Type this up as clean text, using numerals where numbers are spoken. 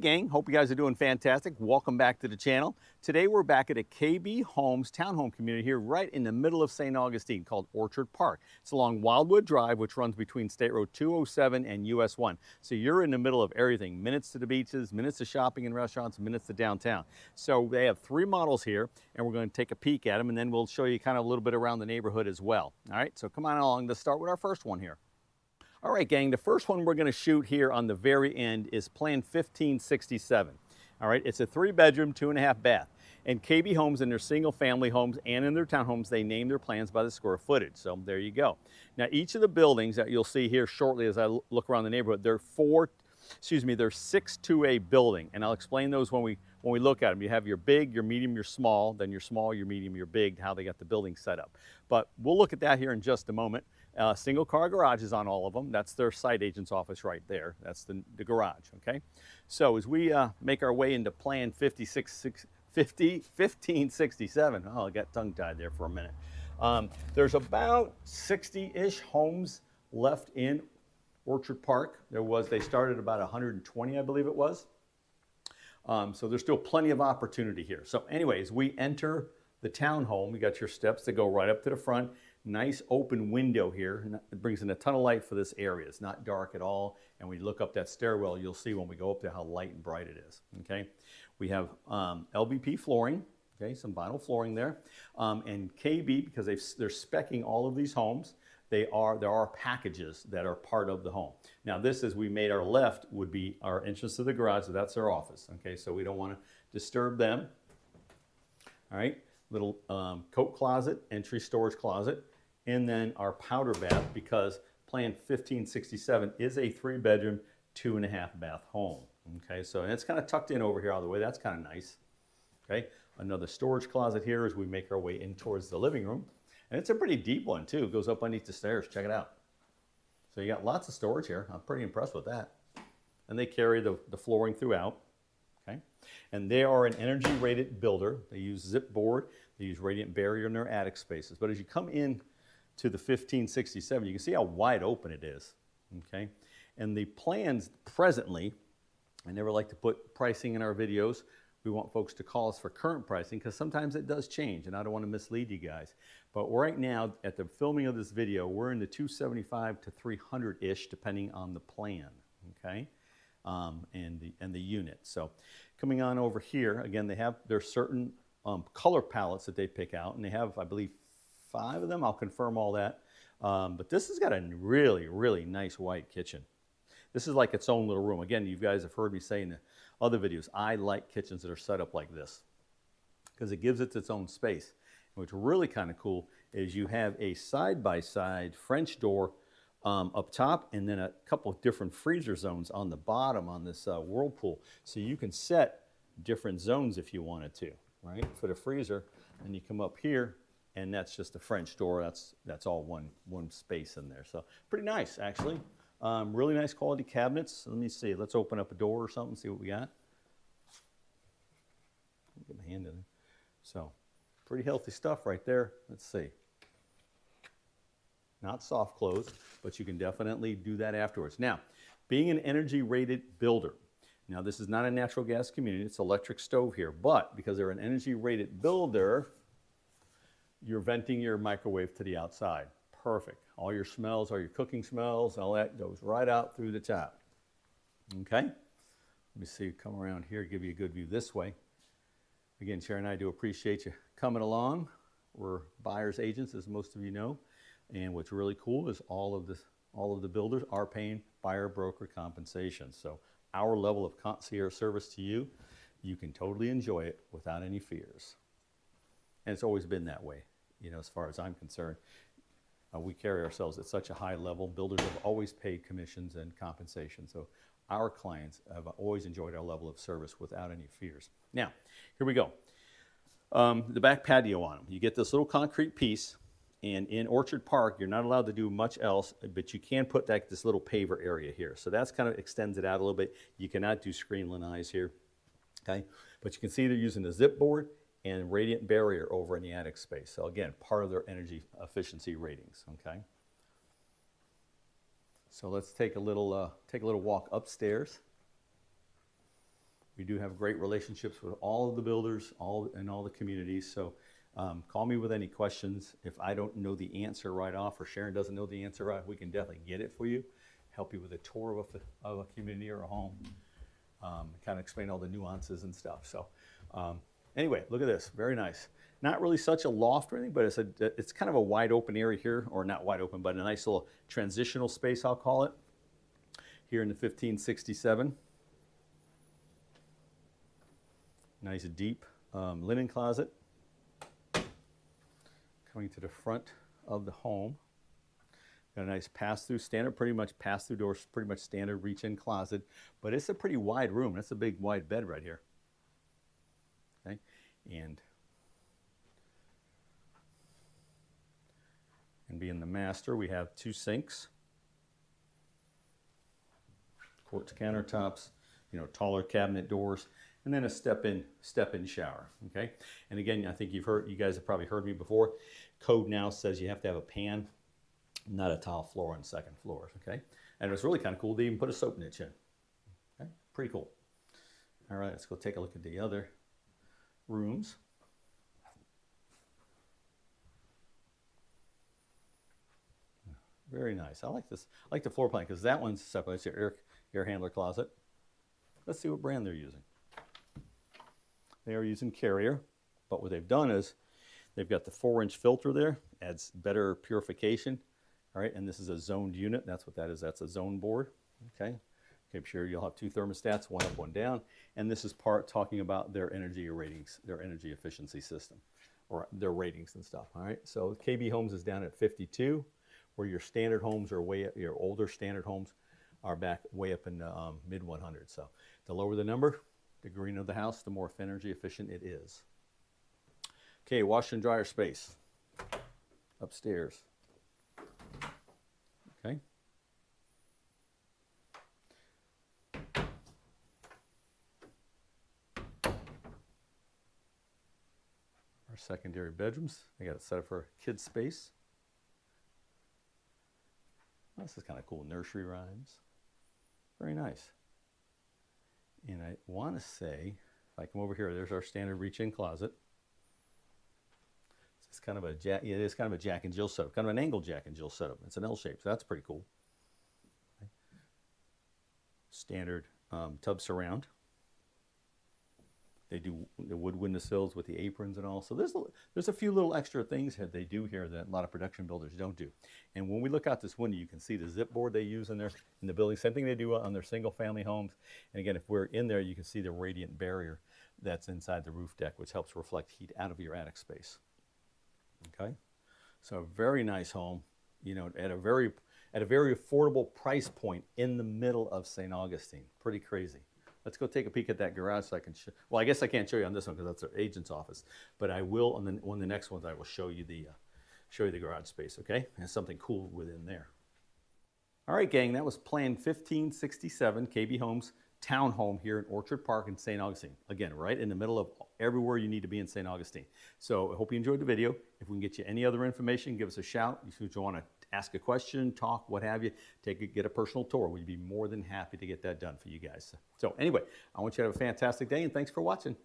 gang, hope you guys are doing fantastic. Welcome back to the channel. Today we're back at a KB Homes townhome community here right in the middle of St. Augustine called Orchard Park. It's along Wildwood Drive, which runs between State Road 207 and US 1. So you're in the middle of everything, minutes to the beaches, minutes to shopping and restaurants, minutes to downtown. So they have 3 models here and we're going to take a peek at them and then we'll show you kind of a little bit around the neighborhood as well. All right, so come on along. Let's start with our first one here. All right, gang, the first one we're going to shoot here on the very end is Plan 1567. All right, it's a 3-bedroom, 2.5 bath. And KB Homes in their single family homes and in their townhomes, they name their plans by the square footage. So there you go. Now, each of the buildings that you'll see here shortly as I look around the neighborhood, they're 6-2A building. And I'll explain those when we look at them. You have your big, your medium, your small, then your small, your medium, your big, how they got the building set up. But we'll look at that here in just a moment. Single car garages on all of them. That's their site agent's office right there. That's the garage, okay? So as we make our way into Plan 1567, oh, I got tongue-tied there for a minute. There's about 60-ish homes left in Orchard Park. They started about 120, I believe it was. So there's still plenty of opportunity here. So anyways, we enter the townhome. You got your steps that go right up to the front. Nice open window here. It brings in a ton of light for this area. It's not dark at all. And when you look up that stairwell, you'll see when we go up there how light and bright it is. Okay. We have LVP flooring. Okay, some vinyl flooring there. And KB, because they're speccing all of these homes, there are packages that are part of the home. Now this, as we made our left, would be our entrance to the garage, so that's their office. Okay, so we don't want to disturb them. All right, little coat closet, entry storage closet, and then our powder bath, because Plan 1567 is a 3-bedroom, 2.5 bath home. Okay, so and it's kind of tucked in over here all the way. That's kind of nice. Okay, another storage closet here as we make our way in towards the living room. And it's a pretty deep one too. It goes up underneath the stairs. Check it out. So you got lots of storage here. I'm pretty impressed with that. And they carry the flooring throughout. Okay. And they are an energy rated builder. They use zip board. They use radiant barrier in their attic spaces. But as you come in to the 1567, you can see how wide open it is. Okay. And the plans presently, I never like to put pricing in our videos. We want folks to call us for current pricing because sometimes it does change and I don't want to mislead you guys. But right now, at the filming of this video, we're in the 275 to 300-ish depending on the plan, okay, and the unit. So coming on over here, again, they have their certain color palettes that they pick out, and they have, I believe, 5 of them. I'll confirm all that. But this has got a really, really nice white kitchen. This is like its own little room. Again, you guys have heard me say in the other videos, I like kitchens that are set up like this because it gives it its own space. What's really kind of cool is you have a side-by-side French door up top and then a couple of different freezer zones on the bottom on this whirlpool. So you can set different zones if you wanted to, right, for the freezer. And you come up here and that's just a French door. That's all one space in there. So pretty nice, actually. Really nice quality cabinets. Let me see. Let's open up a door or something, see what we got. Get my hand in there. So pretty healthy stuff right there. Let's see. Not soft close, but you can definitely do that afterwards. Now, being an energy rated builder, now this is not a natural gas community, it's electric stove here, but because they're an energy rated builder, you're venting your microwave to the outside. Perfect. All your smells, all your cooking smells, all that goes right out through the top. Okay? Let me see, come around here, give you a good view this way. Again, Sharon and I do appreciate you coming along. We're buyer's agents, as most of you know. And what's really cool is all of the builders are paying buyer broker compensation. So our level of concierge service to you, you can totally enjoy it without any fears. And it's always been that way, you know, as far as I'm concerned. We carry ourselves at such a high level. Builders have always paid commissions and compensation. So our clients have always enjoyed our level of service without any fears. Now, here we go. The back patio on them. You get this little concrete piece, and in Orchard Park, you're not allowed to do much else, but you can put this little paver area here. So that's kind of extends it out a little bit. You cannot do screen lanais here, okay? But you can see they're using the zip board and radiant barrier over in the attic space. So again, part of their energy efficiency ratings, okay? So let's take a little walk upstairs. We do have great relationships with all of the builders, all the communities. So call me with any questions. If I don't know the answer right off, or Sharon doesn't know the answer right, we can definitely get it for you, help you with a tour of a community or a home, kind of explain all the nuances and stuff. So anyway, look at this, very nice. Not really such a loft or anything, but it's kind of a wide open area here, or not wide open, but a nice little transitional space, I'll call it, here in the 1567. Nice deep linen closet. Coming to the front of the home. Got a nice pass-through, standard, pretty much pass-through doors, pretty much standard reach-in closet, but it's a pretty wide room. That's a big wide bed right here. Okay, and being the master, we have 2 sinks, quartz countertops, you know, taller cabinet doors, and then a step-in shower. Okay, and again, I think you guys have probably heard me before. Code now says you have to have a pan, not a tile floor on second floors. Okay, and it's really kind of cool to even put a soap niche in. Okay, pretty cool. All right, let's go take a look at the other rooms. Very nice. I like this. I like the floor plan because that one's separate. It's your air handler closet. Let's see what brand they're using. They are using Carrier, but what they've done is they've got the 4-inch filter there, adds better purification. All right, and this is a zoned unit. That's what that is. That's a zone board. Okay. Okay, sure, you'll have 2 thermostats, one up, one down, and this is part talking about their energy ratings, their energy efficiency system, or their ratings and stuff. All right, so KB Homes is down at 52, where your standard homes are your older standard homes are back way up in the mid 100s. So the lower the number, the greener the house, the more energy efficient it is. Okay, washer and dryer space upstairs. Okay. Our secondary bedrooms, they got it set up for kids' space. This is kind of cool, nursery rhymes. Very nice. And I want to say, if I come over here, there's our standard reach-in closet. It's kind of a it is kind of a Jack and Jill setup, kind of an angle Jack and Jill setup. It's an L shape, so that's pretty cool. Okay. Standard tub surround. They do the wood windowsills with the aprons and all. So there's a few little extra things that they do here that a lot of production builders don't do. And when we look out this window, you can see the zip board they use in the building. Same thing they do on their single family homes. And again, if we're in there, you can see the radiant barrier that's inside the roof deck, which helps reflect heat out of your attic space. Okay, so a very nice home, you know, at a very affordable price point in the middle of St. Augustine. Pretty crazy. Let's go take a peek at that garage so I can show. Well, I guess I can't show you on this one because that's their agent's office, but I will on the next ones. I will show you the garage space. Okay, and something cool within there. All right, gang, that was Plan 1567 KB Homes Townhome here in Orchard Park in St. Augustine. Again, right in the middle of everywhere you need to be in St. Augustine. So I hope you enjoyed the video. If we can get you any other information, give us a shout. If you want to ask a question, talk, what have you, get a personal tour. We'd be more than happy to get that done for you guys. So anyway, I want you to have a fantastic day, and thanks for watching.